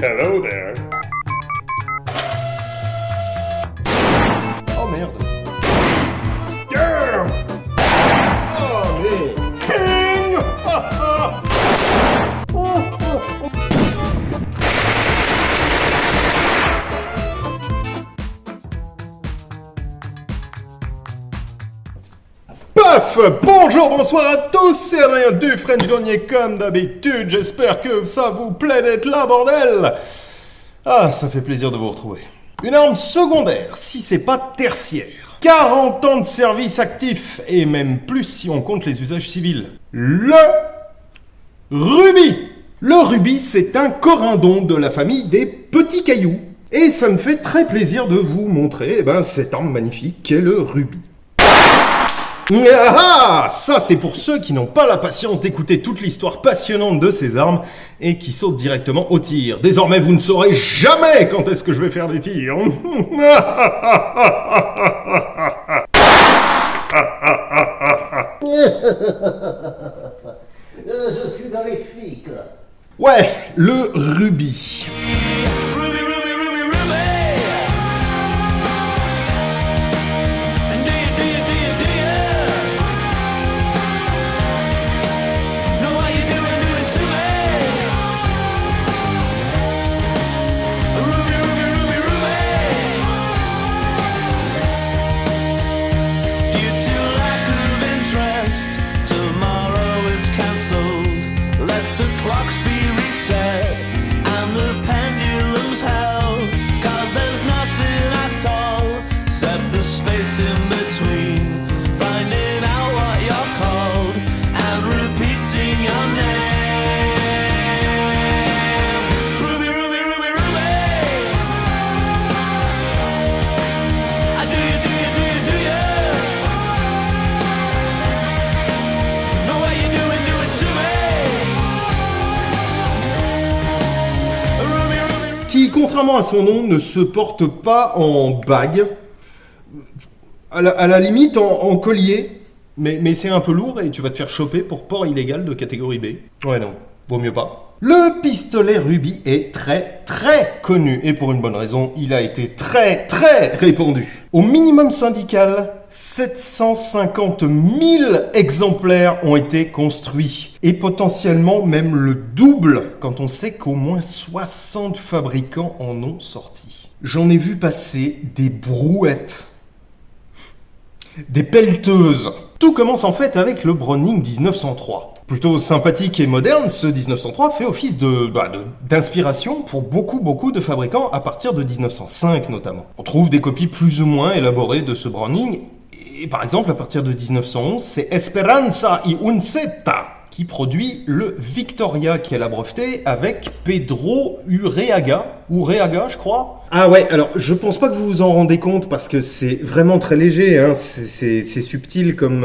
Hello there. Oh merde. Damn! Oh mais... King! Paf! Bonjour, bonsoir à tous, c'est Adrien du French Grenier comme d'habitude, j'espère que ça vous plaît d'être là, bordel! Ah, ça fait plaisir de vous retrouver. Une arme secondaire, si c'est pas tertiaire. 40 ans de service actif, et même plus si on compte les usages civils. Le rubis! Le rubis, c'est un corindon de la famille des petits cailloux. Et ça me fait très plaisir de vous montrer cette arme magnifique qu'est le rubis. Ah, ça c'est pour ceux qui n'ont pas la patience d'écouter toute l'histoire passionnante de ces armes et qui sautent directement au tir. Désormais, vous ne saurez jamais quand est-ce que je vais faire des tirs. Je suis dans les flics. Ouais, le rubis. Ruby, Ruby, Ruby, Ruby. And do you know how you do it to me? Ruby, Ruby, Ruby, Ruby. Due to lack of interest, tomorrow is cancelled. Let the clocks be reset and the pendulums held, 'cause there's nothing at all except the space in between finding out what you're called and repeating your name. Ruby, Ruby, Ruby, Ruby. Do you know what you do it to me? Ruby, Ruby, Ruby. Qui, contrairement à son nom, ne se porte pas en bague. À la limite en collier, mais c'est un peu lourd et tu vas te faire choper pour port illégal de catégorie B. Ouais non, vaut mieux pas. Le pistolet rubis est très très connu et pour une bonne raison, il a été très très répandu. Au minimum syndical, 750 000 exemplaires ont été construits et potentiellement même le double quand on sait qu'au moins 60 fabricants en ont sorti. J'en ai vu passer des brouettes. Des pelleteuses. Tout commence en fait avec le Browning 1903. Plutôt sympathique et moderne, ce 1903 fait office d'inspiration pour beaucoup de fabricants à partir de 1905 notamment. On trouve des copies plus ou moins élaborées de ce Browning, et par exemple à partir de 1911, c'est Esperanza y Unceta qui produit le Victoria qu'elle a breveté avec Pedro Urreaga, je crois. Ah ouais, alors je pense pas que vous vous en rendez compte parce que c'est vraiment très léger, hein. C'est subtil comme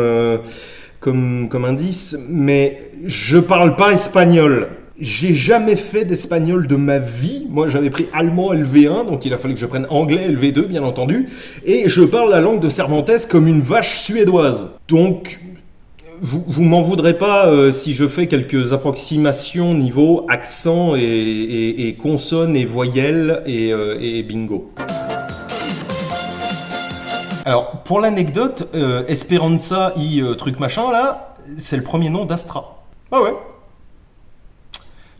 indice, mais je parle pas espagnol. J'ai jamais fait d'espagnol de ma vie. Moi, j'avais pris allemand LV1, donc il a fallu que je prenne anglais LV2, bien entendu. Et je parle la langue de Cervantes comme une vache suédoise. Donc, vous m'en voudrez pas si je fais quelques approximations niveau accent et consonnes et voyelles et bingo. Alors, pour l'anecdote, Esperanza y truc machin là, c'est le premier nom d'Astra. Ah ouais.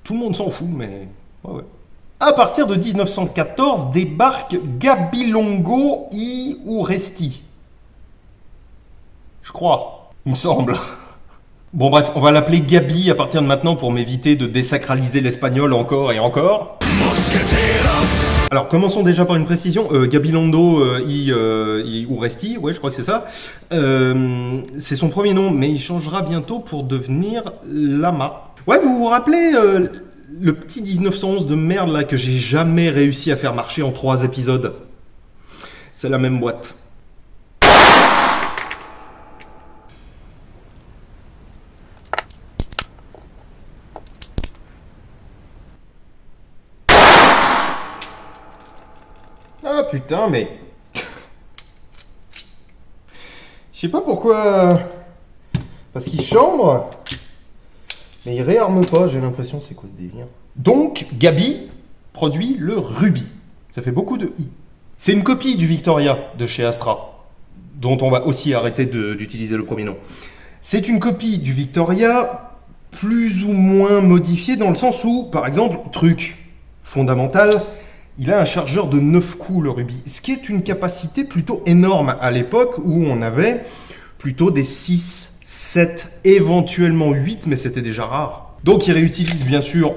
Tout le monde s'en fout, mais ouais. À partir de 1914, débarque Gabilondo y Urresti. Je crois. Il me semble. Bon bref, on va l'appeler Gabi à partir de maintenant pour m'éviter de désacraliser l'espagnol encore et encore. Alors commençons déjà par une précision. Gabilondo y Urresti, ouais je crois que c'est ça. C'est son premier nom, mais il changera bientôt pour devenir Lama. Ouais, vous vous rappelez le petit 1911 de merde là que j'ai jamais réussi à faire marcher en 3 épisodes? C'est la même boîte. Ah putain, mais... Je sais pas pourquoi... Parce qu'il chambre, mais il réarme pas, j'ai l'impression, c'est quoi ce délire? Donc, Gabi, produit le rubis. Ça fait beaucoup de i. C'est une copie du Victoria de chez Astra, dont on va aussi arrêter d'utiliser le premier nom. C'est une copie du Victoria plus ou moins modifiée dans le sens où, par exemple, truc fondamental, il a un chargeur de 9 coups le rubis, ce qui est une capacité plutôt énorme à l'époque où on avait plutôt des 6, 7, éventuellement 8, mais c'était déjà rare. Donc il réutilise bien sûr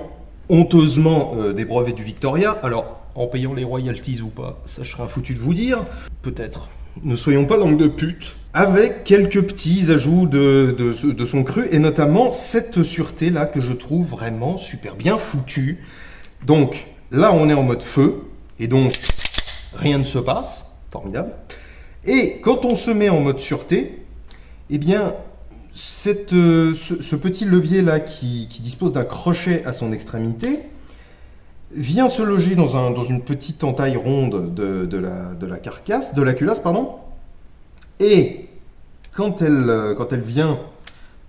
honteusement des brevets du Victoria. Alors, en payant les royalties ou pas, ça je serais foutu de vous dire. Peut-être. Ne soyons pas langue de pute. Avec quelques petits ajouts de son cru, et notamment cette sûreté-là que je trouve vraiment super bien foutue. Donc, là on est en mode feu, et donc rien ne se passe. Formidable. Et quand on se met en mode sûreté, eh bien, ce petit levier-là qui dispose d'un crochet à son extrémité vient se loger dans une petite entaille ronde de la carcasse, de la culasse, pardon. Et quand elle vient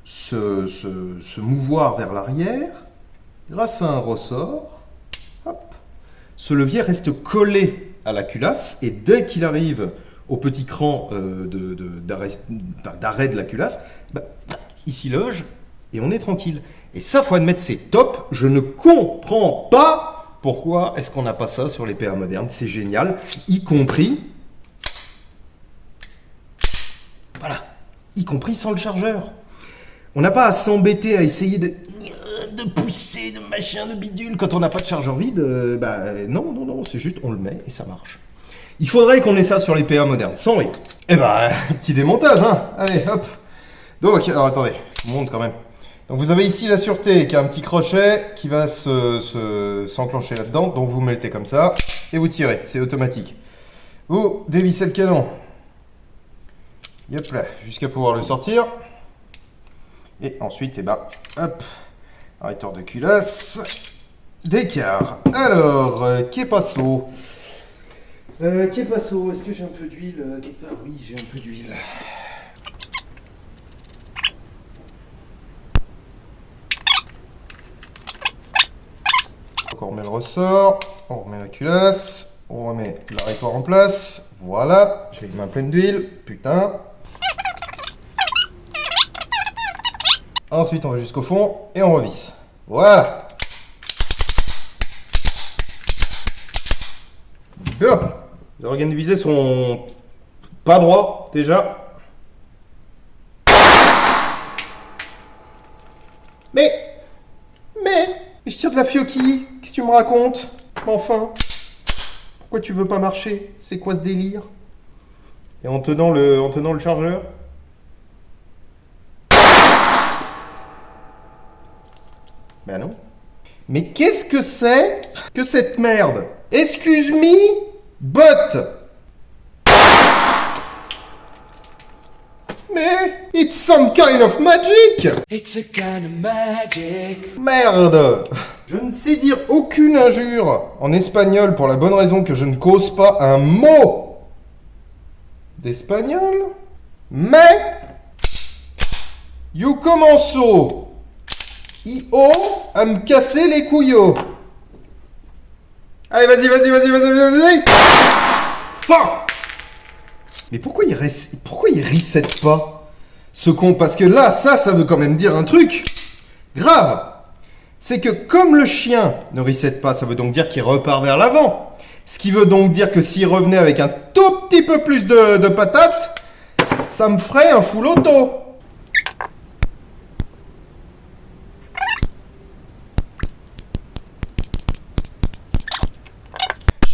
se mouvoir vers l'arrière, grâce à un ressort, hop, ce levier reste collé à la culasse, et dès qu'il arrive au petit cran d'arrêt de la culasse, il s'y loge et on est tranquille. Et ça, faut admettre, c'est top. Je ne comprends pas pourquoi est-ce qu'on n'a pas ça sur les PA modernes. C'est génial, y compris sans le chargeur. On n'a pas à s'embêter à essayer de pousser, de machin, de bidule. Quand on n'a pas de chargeur vide, non, c'est juste on le met et ça marche. Il faudrait qu'on ait ça sur les PA modernes, sans rire. Petit démontage, hein. Allez, hop. Donc, alors attendez, je vous montre quand même. Donc vous avez ici la sûreté qui a un petit crochet qui va s'enclencher là-dedans. Donc vous mettez comme ça et vous tirez, c'est automatique. Vous dévissez le canon. Hop là, jusqu'à pouvoir le sortir. Et ensuite, hop, arrêteur de culasse, d'écart. Alors, qu'est passo? Est-ce que j'ai un peu d'huile quelque part? Oui, j'ai un peu d'huile. Donc on remet le ressort, on remet la culasse, on remet l'arrêtoir en place. Voilà, j'ai les mains pleines d'huile, putain. Ensuite, on va jusqu'au fond et on revisse. Voilà. Bien. Les organes de visée sont pas droits, déjà. Mais, je tire de la fioquille. Qu'est-ce que tu me racontes? Enfin, pourquoi tu veux pas marcher? C'est quoi ce délire? Et en tenant le chargeur? Ben non. Mais qu'est-ce que c'est que cette merde? Excuse me, but. Mais it's some kind of magic. It's a kind of magic. Merde. Je ne sais dire aucune injure en espagnol pour la bonne raison que je ne cause pas un mot d'espagnol. Mais you commenço I.O. à me casser les couillots. Allez, vas-y. Fuck. Mais pourquoi il reset pas, ce con? Parce que là, ça veut quand même dire un truc grave. C'est que comme le chien ne reset pas, ça veut donc dire qu'il repart vers l'avant. Ce qui veut donc dire que s'il revenait avec un tout petit peu plus de patates, ça me ferait un full auto.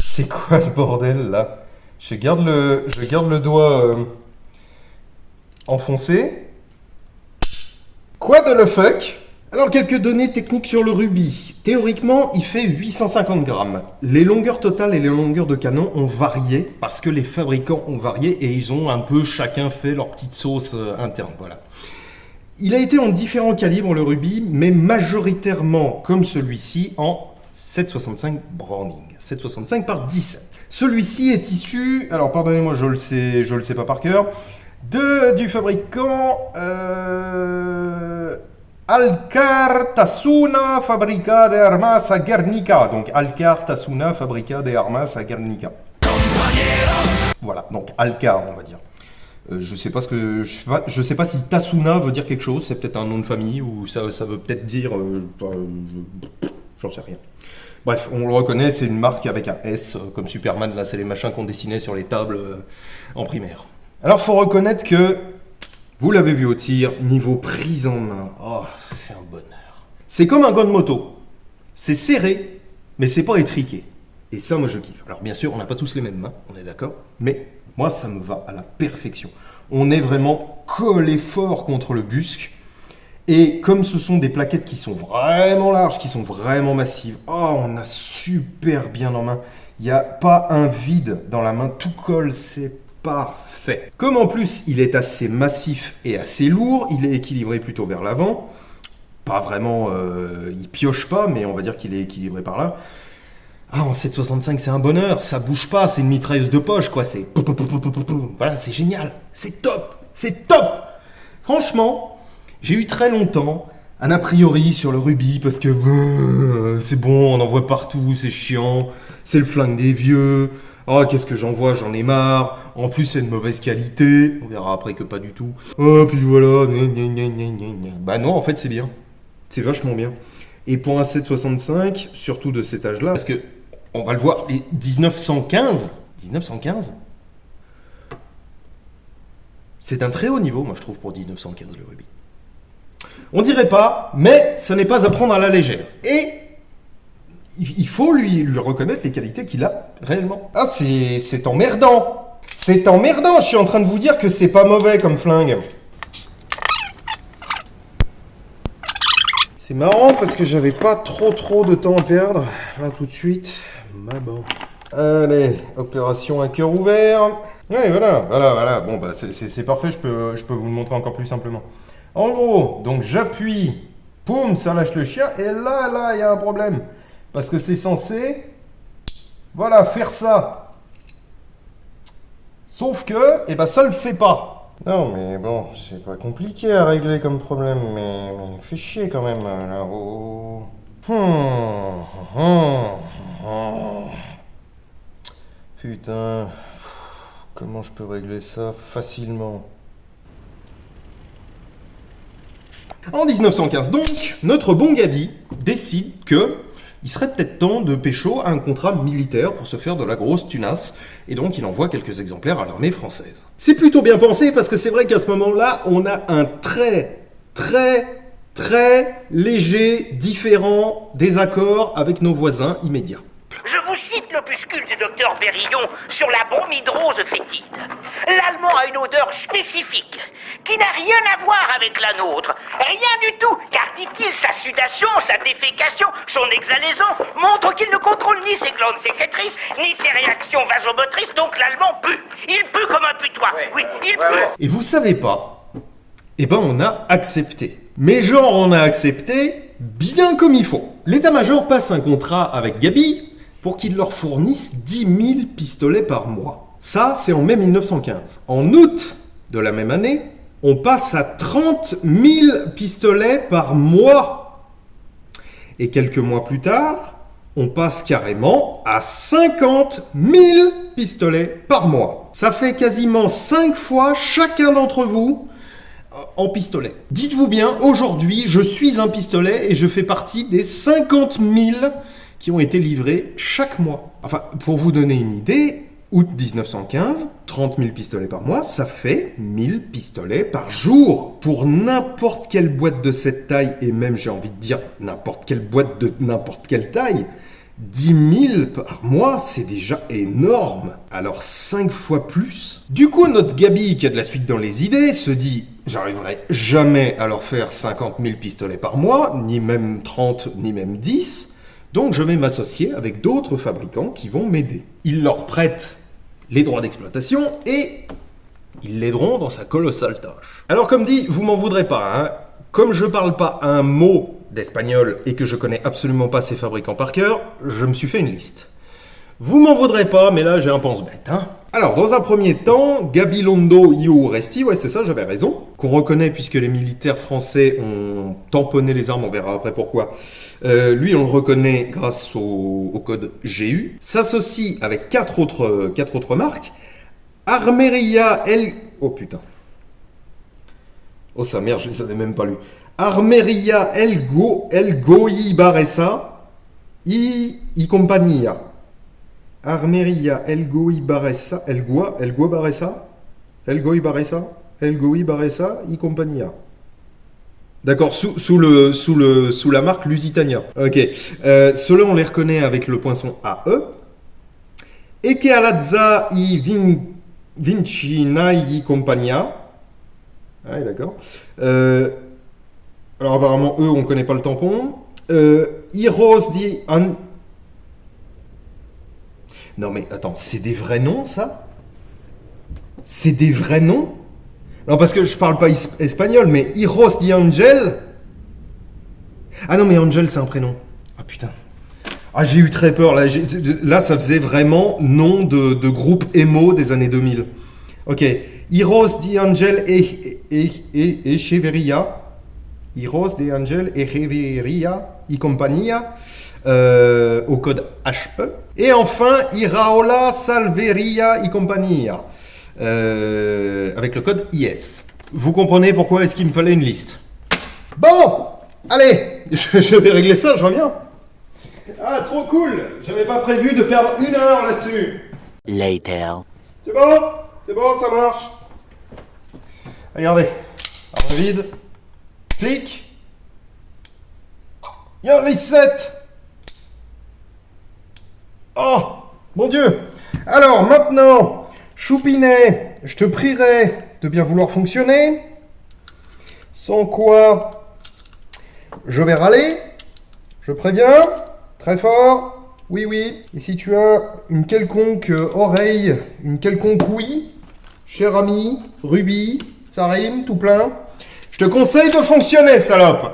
C'est quoi ce bordel là? Je garde le doigt enfoncé. Quoi de le fuck? Alors quelques données techniques sur le rubis. Théoriquement, il fait 850 grammes. Les longueurs totales et les longueurs de canon ont varié parce que les fabricants ont varié et ils ont un peu chacun fait leur petite sauce interne. Voilà. Il a été en différents calibres le rubis, mais majoritairement comme celui-ci en 7,65 Browning, 7,65 par 17. Celui-ci est issu, alors pardonnez-moi, je le sais pas par cœur, du fabricant Alcar Tasuna Fabrica de Armas a Guernica. Donc Alcar Tasuna Fabrica de Armas a Guernica. Voilà, donc Alcar, on va dire. Je sais pas si Tasuna veut dire quelque chose, c'est peut-être un nom de famille ou ça veut peut-être dire j'en sais rien. Bref, on le reconnaît, c'est une marque avec un S comme Superman, là c'est les machins qu'on dessinait sur les tables en primaire. Alors faut reconnaître que vous l'avez vu au tir, niveau prise en main, oh, c'est un bonheur. C'est comme un gant de moto. C'est serré, mais c'est pas étriqué. Et ça, moi, je kiffe. Alors, bien sûr, on n'a pas tous les mêmes mains, on est d'accord. Mais moi, ça me va à la perfection. On est vraiment collé fort contre le busc. Et comme ce sont des plaquettes qui sont vraiment larges, qui sont vraiment massives, oh, on a super bien en main. Il n'y a pas un vide dans la main, tout colle, c'est parfait. Comme en plus, il est assez massif et assez lourd, il est équilibré plutôt vers l'avant. Pas vraiment, il pioche pas, mais on va dire qu'il est équilibré par là. Ah, en 7,65, c'est un bonheur, ça bouge pas, c'est une mitrailleuse de poche, quoi, c'est... Voilà, c'est génial, c'est top. Franchement, j'ai eu très longtemps un a priori sur le rubis, parce que c'est bon, on en voit partout, c'est chiant, c'est le flingue des vieux, oh, qu'est-ce que j'en vois, j'en ai marre, en plus c'est de mauvaise qualité, on verra après que pas du tout, oh, puis voilà, bah non, en fait c'est bien, c'est vachement bien. Et pour un 7,65, surtout de cet âge-là, parce que, on va le voir, les 1915, c'est un très haut niveau, moi je trouve, pour 1915, le rubis. On dirait pas, mais ça n'est pas à prendre à la légère. Et il faut lui reconnaître les qualités qu'il a réellement. Ah, c'est emmerdant. C'est emmerdant, je suis en train de vous dire que c'est pas mauvais comme flingue. C'est marrant parce que j'avais pas trop de temps à perdre, là tout de suite. Mais bon. Allez, opération à cœur ouvert. Ouais, voilà. Bon, bah c'est parfait, je peux vous le montrer encore plus simplement. En gros, donc j'appuie, poum, ça lâche le chien, et là, il y a un problème. Parce que c'est censé, voilà, faire ça. Sauf que, eh ben, ça le fait pas. Non, mais bon, c'est pas compliqué à régler comme problème, mais fait chier quand même, là-haut. Putain, comment je peux régler ça facilement? En 1915 donc, notre bon Gabi décide que il serait peut-être temps de pécho un contrat militaire pour se faire de la grosse tunasse, et donc il envoie quelques exemplaires à l'armée française. C'est plutôt bien pensé parce que c'est vrai qu'à ce moment-là, on a un très léger différent désaccord avec nos voisins immédiats. Je vous cite l'opuscule du docteur Berillon sur la bromhydrose fétide. L'allemand a une odeur spécifique qui n'a rien à voir avec la nôtre. Rien du tout, car dit-il, sa sudation, sa défécation, son exhalaison montrent qu'il ne contrôle ni ses glandes sécrétrices, ni ses réactions vasomotrices, donc l'allemand pue. Il pue comme un putois. Oui, il pue. Et vous savez pas, eh ben on a accepté. Mais genre on a accepté bien comme il faut. L'état-major passe un contrat avec Gabi pour qu'il leur fournisse 10 000 pistolets par mois. Ça, c'est en mai 1915. En août de la même année, on passe à 30 000 pistolets par mois. Et quelques mois plus tard, on passe carrément à 50 000 pistolets par mois. Ça fait quasiment 5 fois chacun d'entre vous en pistolet. Dites-vous bien, aujourd'hui, je suis un pistolet et je fais partie des 50 000 qui ont été livrés chaque mois. Enfin, pour vous donner une idée, août 1915, 30 000 pistolets par mois, ça fait 1000 pistolets par jour. Pour n'importe quelle boîte de cette taille, et même j'ai envie de dire n'importe quelle boîte de n'importe quelle taille, 10 000 par mois, c'est déjà énorme. Alors 5 fois plus. Du coup, notre Gabi, qui a de la suite dans les idées, se dit « J'arriverai jamais à leur faire 50 000 pistolets par mois, ni même 30, ni même 10. Donc je vais m'associer avec d'autres fabricants qui vont m'aider. » Il leur prête les droits d'exploitation et ils l'aideront dans sa colossale tâche. Alors comme dit, vous m'en voudrez pas, hein. Comme je parle pas un mot d'espagnol et que je connais absolument pas ces fabricants par cœur, je me suis fait une liste. Vous m'en voudrez pas, mais là j'ai un pense-bête. Hein. Alors, dans un premier temps, Gabilondo Iu Resti, ouais c'est ça, j'avais raison, qu'on reconnaît puisque les militaires français ont tamponné les armes, on verra après pourquoi. Lui, on le reconnaît grâce au code GU. S'associe avec quatre autres marques. Armeria El... Oh putain. Oh ça merde, je les avais même pas lus. Armeria El Goi Baressa I Compagnia. Armeria El Goi Baressa El Goi Baressa El Goi Baressa I Compagnia. D'accord, sous la marque Lusitania. Ok. Ceux-là, on les reconnaît avec le poinçon AE. Ekealazza I Vincina I Compagnia. Ah, d'accord. Alors, apparemment, eux, on ne connaît pas le tampon. Heroes di An... Non, mais attends, c'est des vrais noms, ça? C'est des vrais noms? Non, parce que je parle pas espagnol, mais Heroes di Angel... Ah non, mais Angel, c'est un prénom. Ah, putain. Ah, j'ai eu très peur, là. Là, ça faisait vraiment nom de groupe emo des années 2000. Ok. Heroes di Angel Echeverria. Heroes di Angel Echeverria y Compagnia. Au code HE. Et enfin, Iraola Salveria y Compagnia. Avec le code IS. Vous comprenez pourquoi est-ce qu'il me fallait une liste. Bon, allez, je vais régler ça, je reviens. Ah, trop cool. J'avais pas prévu de perdre 1 heure là-dessus. Later. C'est bon, ça marche. Regardez, arme vide, clic. Il y a un reset. Oh, mon Dieu. Alors, maintenant, Choupinet, je te prierai de bien vouloir fonctionner. Sans quoi, je vais râler. Je préviens, très fort. Oui, oui. Et si tu as une quelconque oreille, une quelconque ouïe, cher ami, Ruby, ça rime, tout plein. Je te conseille de fonctionner, salope.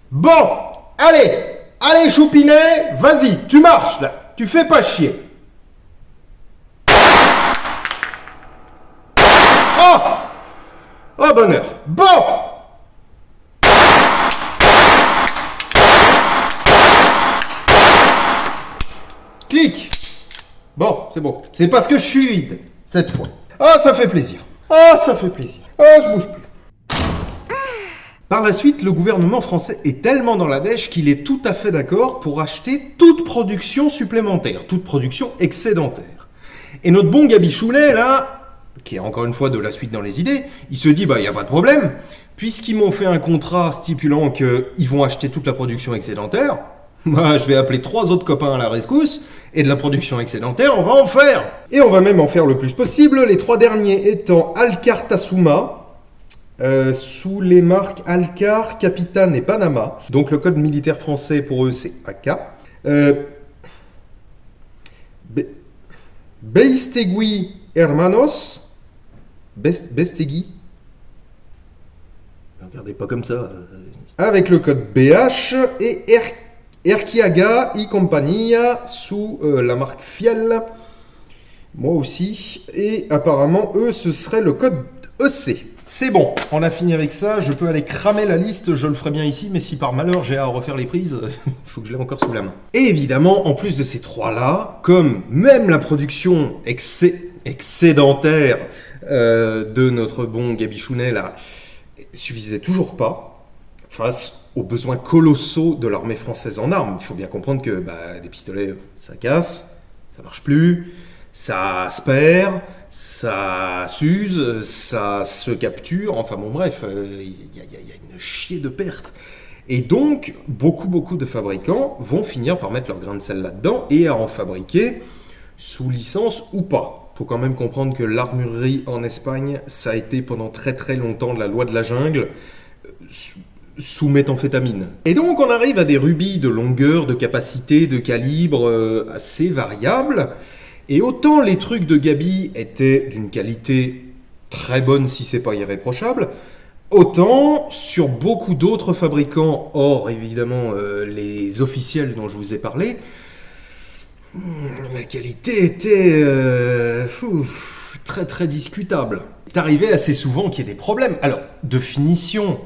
Bon, allez, Choupinet, vas-y, tu marches, là. Tu fais pas chier. Oh, bonheur. Bon. Clic. Bon, c'est bon. C'est parce que je suis vide, cette fois. Ah, ça fait plaisir. Ah, je bouge plus. Par la suite, le gouvernement français est tellement dans la dèche qu'il est tout à fait d'accord pour acheter toute production supplémentaire, toute production excédentaire. Et notre bon Gabichounet, là, qui est encore une fois de la suite dans les idées, il se dit, bah, il n'y a pas de problème, puisqu'ils m'ont fait un contrat stipulant qu'ils vont acheter toute la production excédentaire, bah, je vais appeler 3 autres copains à la rescousse, et de la production excédentaire, on va en faire. Et on va même en faire le plus possible, les 3 derniers étant Alcar Tasuma, sous les marques Alcar, Capitane et Panama. Donc le code militaire français pour eux c'est AK. Beistegui Hermanos. Bestegui. Regardez pas comme ça. Avec le code BH et Erkiaga y Compagnia sous la marque Fiel. Moi aussi. Et apparemment eux ce serait le code EC. C'est bon, on a fini avec ça, je peux aller cramer la liste, je le ferai bien ici, mais si par malheur j'ai à refaire les prises, il faut que je l'ai encore sous la main. Et évidemment, en plus de ces 3-là, comme même la production excédentaire de notre bon Gabichounet là, suffisait toujours pas, face aux besoins colossaux de l'armée française en armes. Il faut bien comprendre que des pistolets, ça casse, ça marche plus, ça se perd, ça s'use, ça se capture, enfin bon bref, il y a une chier de pertes. Et donc, beaucoup de fabricants vont finir par mettre leur grain de sel là-dedans et à en fabriquer sous licence ou pas. Faut quand même comprendre que l'armurerie en Espagne, ça a été pendant très longtemps de la loi de la jungle, sous méthamphétamine. Et donc on arrive à des rubis de longueur, de capacité, de calibre assez variables. Et autant les trucs de Gabi étaient d'une qualité très bonne si c'est pas irréprochable, autant sur beaucoup d'autres fabricants, hors évidemment les officiels dont je vous ai parlé, La qualité était très très discutable. C'est arrivé assez souvent qu'il y ait des problèmes. Alors, de finition,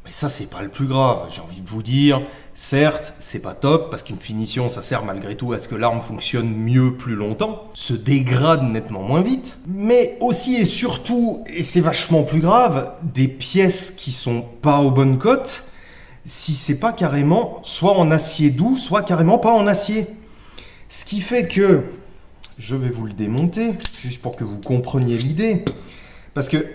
mais ça c'est pas le plus grave, j'ai envie de vous dire. Certes, c'est pas top, parce qu'une finition, ça sert malgré tout à ce que l'arme fonctionne mieux plus longtemps, se dégrade nettement moins vite, mais aussi et surtout, et c'est vachement plus grave, des pièces qui sont pas aux bonnes cotes, si c'est pas carrément soit en acier doux, soit carrément pas en acier. Ce qui fait que, je vais vous le démonter, juste pour que vous compreniez l'idée, parce que,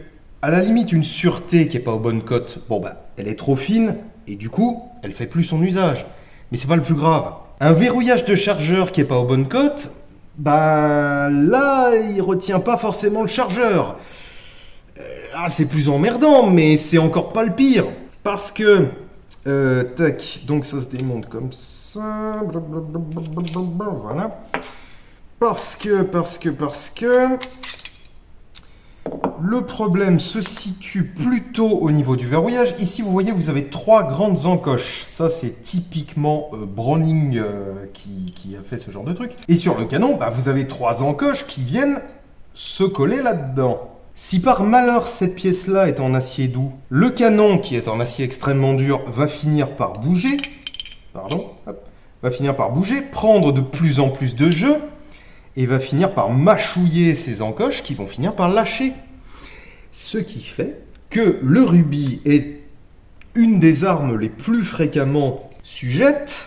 à la limite, une sûreté qui est pas aux bonnes cotes, bon bah, elle est trop fine, et du coup, elle fait plus son usage. Mais c'est pas le plus grave. Un verrouillage de chargeur qui est pas aux bonnes cotes, bah là, il retient pas forcément le chargeur. Ah, c'est plus emmerdant, mais c'est encore pas le pire. Parce que, tac, donc ça se démonte comme ça, blablabla, voilà. Parce que... Le problème se situe plutôt au niveau du verrouillage. Ici, vous voyez, vous avez 3 grandes encoches. Ça, c'est typiquement Browning qui a fait ce genre de truc. Et sur le canon, bah, vous avez 3 encoches qui viennent se coller là-dedans. Si par malheur, cette pièce-là est en acier doux, le canon, qui est en acier extrêmement dur, va finir par bouger. Va finir par bouger, prendre de plus en plus de jeu, et va finir par mâchouiller ces encoches qui vont finir par lâcher. Ce qui fait que le rubis est une des armes les plus fréquemment sujettes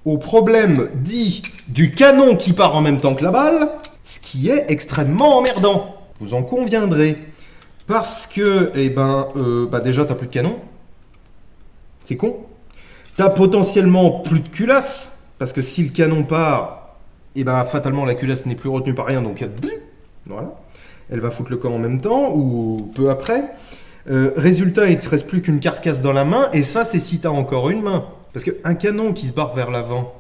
au problème dit du canon qui part en même temps que la balle, ce qui est extrêmement emmerdant. Vous en conviendrez. Parce que, déjà, t'as plus de canon. C'est con. T'as potentiellement plus de culasse, parce que si le canon part, fatalement la culasse n'est plus retenue par rien, donc voilà. Elle va foutre le camp en même temps, ou peu après. Résultat, il ne te reste plus qu'une carcasse dans la main, et ça, c'est si tu as encore une main. Parce qu'un canon qui se barre vers l'avant,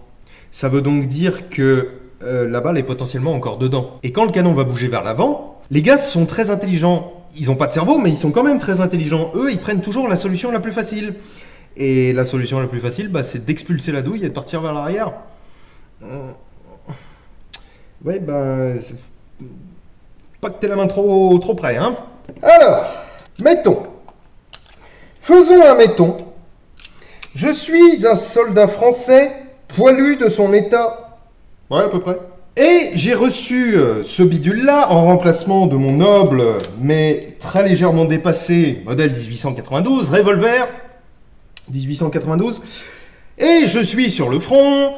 ça veut donc dire que la balle est potentiellement encore dedans. Et quand le canon va bouger vers l'avant, les gars sont très intelligents. Ils n'ont pas de cerveau, mais ils sont quand même très intelligents. Eux, ils prennent toujours la solution la plus facile. Et la solution la plus facile, c'est d'expulser la douille et de partir vers l'arrière. Ouais, pas que t'aies la main trop près, hein. Alors, mettons. Faisons un mettons. Je suis un soldat français, poilu de son état. Ouais, à peu près. Et j'ai reçu ce bidule-là en remplacement de mon noble, mais très légèrement dépassé, modèle 1892, revolver 1892. Et je suis sur le front,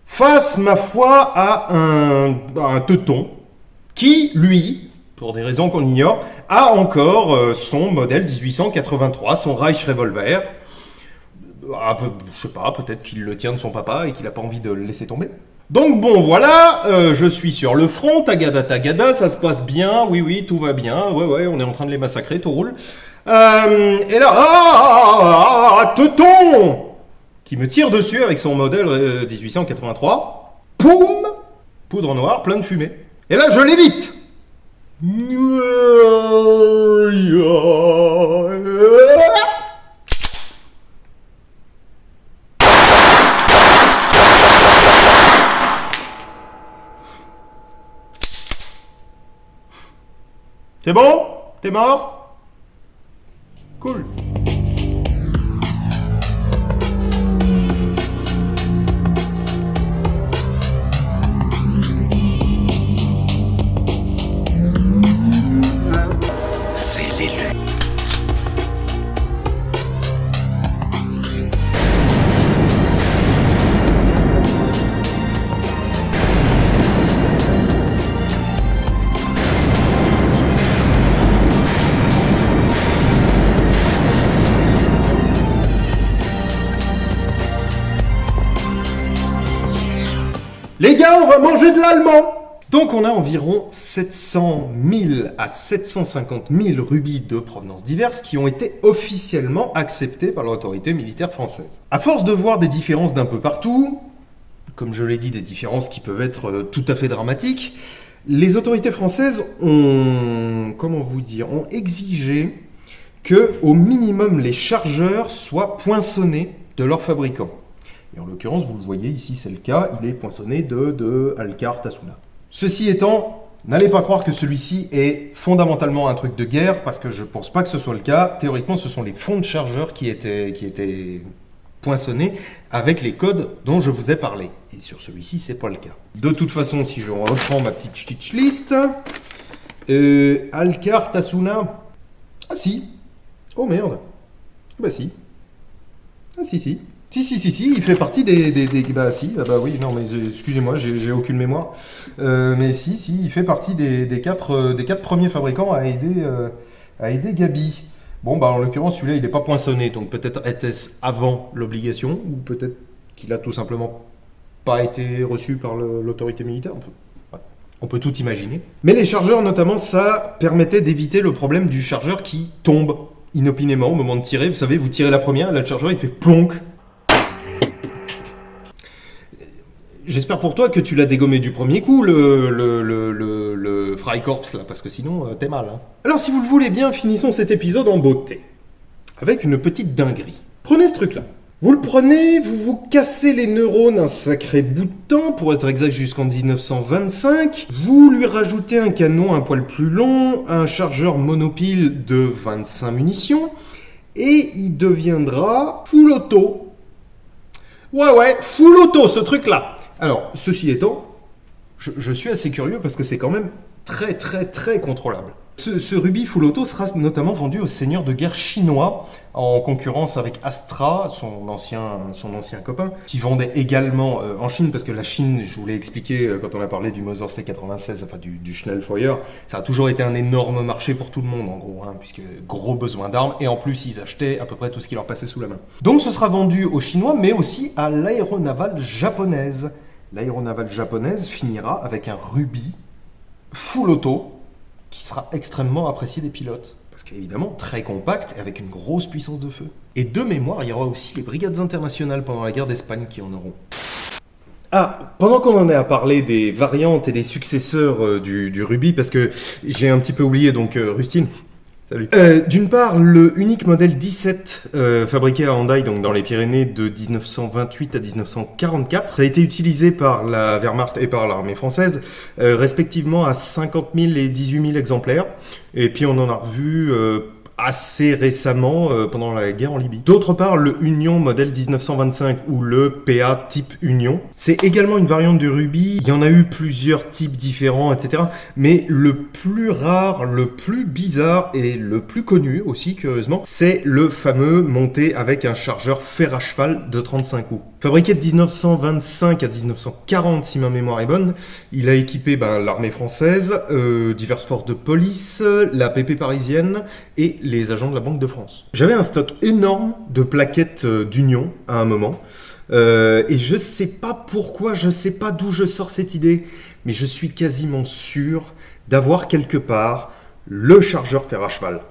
face, ma foi, à un teuton qui, lui, pour des raisons qu'on ignore, a encore son modèle 1883, son Reich Revolver. Je sais pas, peut-être qu'il le tient de son papa et qu'il n'a pas envie de le laisser tomber. Donc bon, voilà, je suis sur le front, tagada, ça se passe bien, oui, tout va bien, ouais, on est en train de les massacrer, tout roule. Et là, teuton qui me tire dessus avec son modèle 1883. Poum! Poudre noire, plein de fumée. Et là, je l'évite. C'est bon? T'es mort? Cool. C'est l'élu. Les gars, on va manger de l'allemand! Donc on a environ 700 000 à 750 000 rubis de provenance diverses qui ont été officiellement acceptés par l'autorité militaire française. À force de voir des différences d'un peu partout, comme je l'ai dit, des différences qui peuvent être tout à fait dramatiques, les autorités françaises ont exigé que, au minimum, les chargeurs soient poinçonnés de leur fabricant. Et en l'occurrence, vous le voyez ici, c'est le cas, il est poinçonné de Alcar Tasuna. Ceci étant, n'allez pas croire que celui-ci est fondamentalement un truc de guerre, parce que je pense pas que ce soit le cas. Théoriquement, ce sont les fonds de chargeur qui étaient poinçonnés avec les codes dont je vous ai parlé. Et sur celui-ci, c'est pas le cas. De toute façon, si je reprends ma petite stitch list, Alcar Tasuna. Ah si. Oh merde. Bah si. Ah si. Si, il fait partie des bah si, bah oui, non mais excusez-moi, j'ai aucune mémoire. Mais si, il fait partie des quatre premiers fabricants à aider Gabi. Bon, bah en l'occurrence, celui-là, il n'est pas poinçonné, donc peut-être était-ce avant l'obligation, ou peut-être qu'il a tout simplement pas été reçu par l'autorité militaire. Enfin, voilà. On peut tout imaginer. Mais les chargeurs, notamment, ça permettait d'éviter le problème du chargeur qui tombe inopinément au moment de tirer. Vous savez, vous tirez la première, et là, le chargeur, il fait plonk. J'espère pour toi que tu l'as dégommé du premier coup, le Freikorps, là, parce que sinon, t'es mal. Hein. Alors, si vous le voulez bien, finissons cet épisode en beauté. Avec une petite dinguerie. Prenez ce truc-là. Vous le prenez, vous vous cassez les neurones un sacré bout de temps, pour être exact jusqu'en 1925. Vous lui rajoutez un canon un poil plus long, un chargeur monopile de 25 munitions, et il deviendra full auto. Ouais, full auto, ce truc-là. Alors, ceci étant, je suis assez curieux parce que c'est quand même très contrôlable. Ce rubis full auto sera notamment vendu aux seigneurs de guerre chinois en concurrence avec Astra, son ancien copain, qui vendait également en Chine, parce que la Chine, je vous l'ai expliqué quand on a parlé du Mauser C96, enfin du Schnellfeuer, ça a toujours été un énorme marché pour tout le monde en gros, hein, puisque gros besoin d'armes, et en plus ils achetaient à peu près tout ce qui leur passait sous la main. Donc ce sera vendu aux Chinois, mais aussi à l'aéronavale japonaise. L'aéronavale japonaise finira avec un rubis full auto, qui sera extrêmement apprécié des pilotes. Parce qu'évidemment, très compact et avec une grosse puissance de feu. Et de mémoire, il y aura aussi les brigades internationales pendant la guerre d'Espagne qui en auront. Ah, pendant qu'on en est à parler des variantes et des successeurs du Ruby, parce que j'ai un petit peu oublié, donc Rustine, salut. D'une part, le unique modèle 17 fabriqué à Hendaye, donc dans les Pyrénées, de 1928 à 1944, a été utilisé par la Wehrmacht et par l'armée française, respectivement à 50 000 et 18 000 exemplaires. Et puis on en a revu assez récemment pendant la guerre en Libye. D'autre part, le Union modèle 1925 ou le PA type Union, c'est également une variante du Ruby. Il y en a eu plusieurs types différents, etc. Mais le plus rare, le plus bizarre et le plus connu aussi, curieusement, c'est le fameux monté avec un chargeur fer à cheval de 35 coups. Fabriqué de 1925 à 1940, si ma mémoire est bonne, il a équipé l'armée française, diverses forces de police, la PP parisienne et les agents de la Banque de France. J'avais un stock énorme de plaquettes d'Union à un moment, et je sais pas pourquoi, je sais pas d'où je sors cette idée, mais je suis quasiment sûr d'avoir quelque part le chargeur fer à cheval.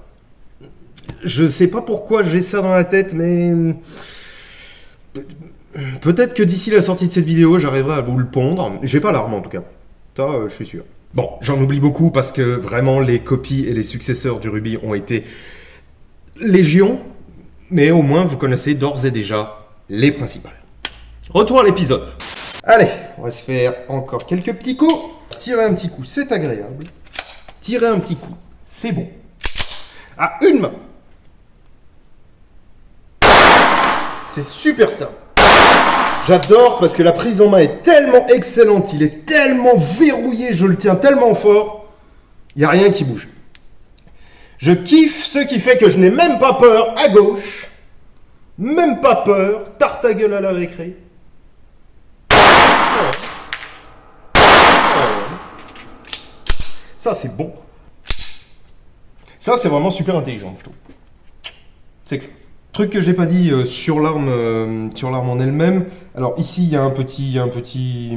Je sais pas pourquoi j'ai ça dans la tête, mais peut-être que d'ici la sortie de cette vidéo, j'arriverai à vous le pondre. J'ai pas l'arme en tout cas, ça je suis sûr. Bon, j'en oublie beaucoup parce que vraiment les copies et les successeurs du Ruby ont été légion, mais au moins vous connaissez d'ores et déjà les principales. Retour à l'épisode. Allez, on va se faire encore quelques petits coups. Tirer un petit coup, c'est agréable. Tirer un petit coup, c'est bon. À une main. C'est super stable. J'adore parce que la prise en main est tellement excellente, il est tellement verrouillé, je le tiens tellement fort, il n'y a rien qui bouge. Je kiffe ce qui fait que je n'ai même pas peur à gauche, même pas peur, tarte à gueule à la récré. Ça c'est bon. Ça c'est vraiment super intelligent, je trouve. C'est classe. Truc que j'ai pas dit sur l'arme en elle-même. Alors ici il y a un petit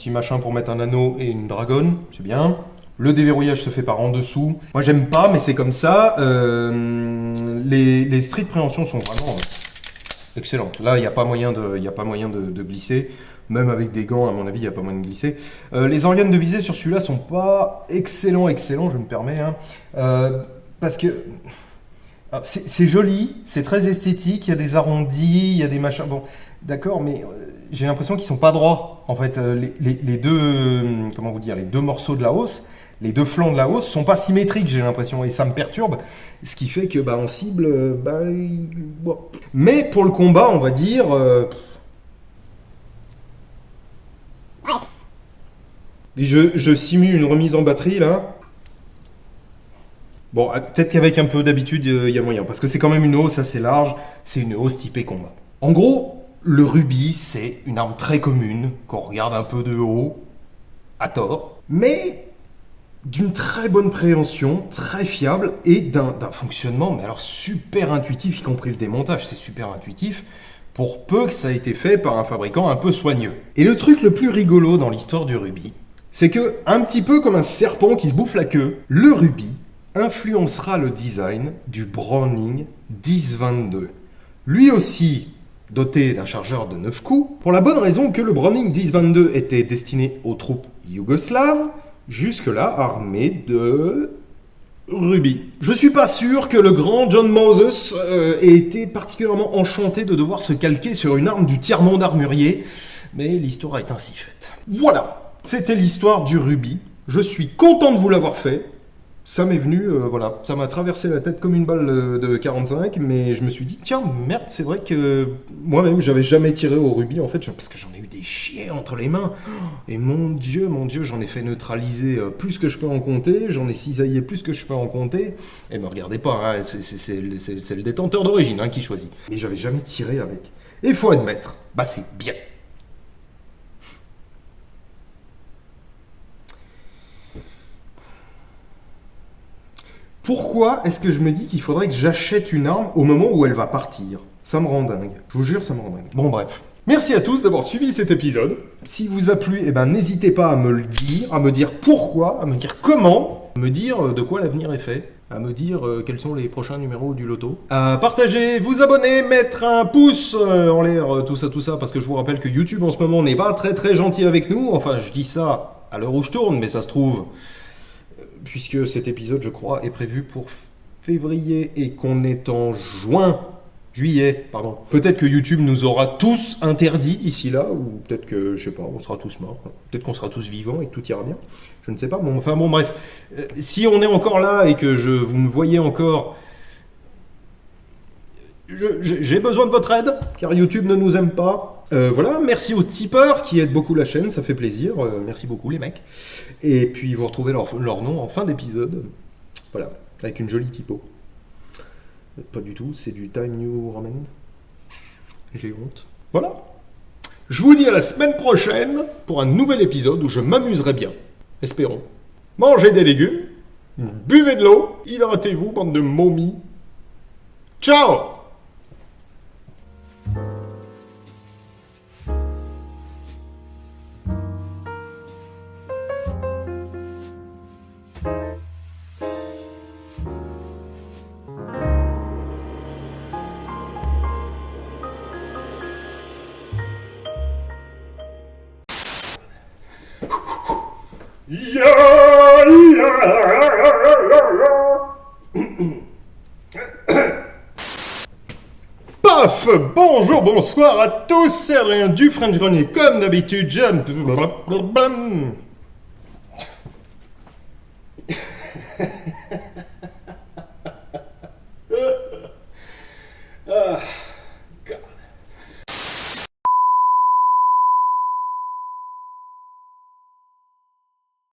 machin pour mettre un anneau et une dragonne, c'est bien. Le déverrouillage se fait par en dessous. Moi j'aime pas, mais c'est comme ça. Les stries de préhension sont vraiment excellentes. Là il n'y a pas moyen de glisser. Même avec des gants, à mon avis, il n'y a pas moyen de glisser. Les organes de visée sur celui-là sont pas excellents, je me permets. Parce que c'est joli, c'est très esthétique, il y a des arrondis, il y a des machins. Bon, D'accord, mais j'ai l'impression qu'ils sont pas droits. En fait, les deux, comment vous dire, les deux morceaux de la hausse, les deux flancs de la hausse sont pas symétriques, j'ai l'impression, et ça me perturbe. Ce qui fait que, en cible, bon. Mais pour le combat, on va dire. Je simule une remise en batterie là. Bon, peut-être qu'avec un peu d'habitude, il y a moyen. Parce que c'est quand même une hausse assez large. C'est une hausse typée combat. En gros, le rubis, c'est une arme très commune, qu'on regarde un peu de haut, à tort, mais d'une très bonne préhension, très fiable, et d'un fonctionnement, mais alors super intuitif, y compris le démontage, c'est super intuitif, pour peu que ça ait été fait par un fabricant un peu soigneux. Et le truc le plus rigolo dans l'histoire du rubis, c'est que, un petit peu comme un serpent qui se bouffe la queue, le rubis influencera le design du Browning 10-22. Lui aussi doté d'un chargeur de 9 coups, pour la bonne raison que le Browning 10-22 était destiné aux troupes yougoslaves, jusque-là armées de rubis. Je suis pas sûr que le grand John Moses ait été particulièrement enchanté de devoir se calquer sur une arme du tiers-monde armurier, mais l'histoire est ainsi faite. Voilà, c'était l'histoire du rubis. Je suis content de vous l'avoir fait. Ça m'est venu, voilà, ça m'a traversé la tête comme une balle de 45, mais je me suis dit, tiens, merde, c'est vrai que moi-même, j'avais jamais tiré au rubis, en fait, parce que j'en ai eu des chiens entre les mains. Et mon Dieu, j'en ai fait neutraliser plus que je peux en compter, j'en ai cisaillé plus que je peux en compter. Et me regardez pas, hein, c'est le détenteur d'origine qui choisit. Mais j'avais jamais tiré avec. Et il faut admettre, c'est bien. Pourquoi est-ce que je me dis qu'il faudrait que j'achète une arme au moment où elle va partir? Ça me rend dingue. Je vous jure, ça me rend dingue. Bon, bref. Merci à tous d'avoir suivi cet épisode. S'il vous a plu, n'hésitez pas à me le dire, à me dire pourquoi, à me dire comment, à me dire de quoi l'avenir est fait, à me dire quels sont les prochains numéros du loto. À partager, vous abonner, mettre un pouce en l'air, tout ça, parce que je vous rappelle que YouTube en ce moment n'est pas très très gentil avec nous. Enfin, je dis ça à l'heure où je tourne, mais ça se trouve... puisque cet épisode, je crois, est prévu pour février et qu'on est en juillet, pardon. Peut-être que YouTube nous aura tous interdits d'ici là, ou peut-être que, je sais pas, on sera tous morts. Peut-être qu'on sera tous vivants et que tout ira bien. Je ne sais pas. Bon, bref. Si on est encore là et que vous me voyez encore, j'ai besoin de votre aide, car YouTube ne nous aime pas. Voilà, merci aux tipeurs qui aident beaucoup la chaîne, ça fait plaisir. Merci beaucoup les mecs. Et puis vous retrouvez leur nom en fin d'épisode. Voilà, avec une jolie typo. Pas du tout, c'est du Time New Roman. J'ai honte. Voilà. Je vous dis à la semaine prochaine pour un nouvel épisode où je m'amuserai bien. Espérons. Mangez des légumes, buvez de l'eau, hydratez-vous, bande de momies. Ciao! Paf! Bonjour, bonsoir à tous, c'est Adrien du French Grenier, comme d'habitude, j'aime...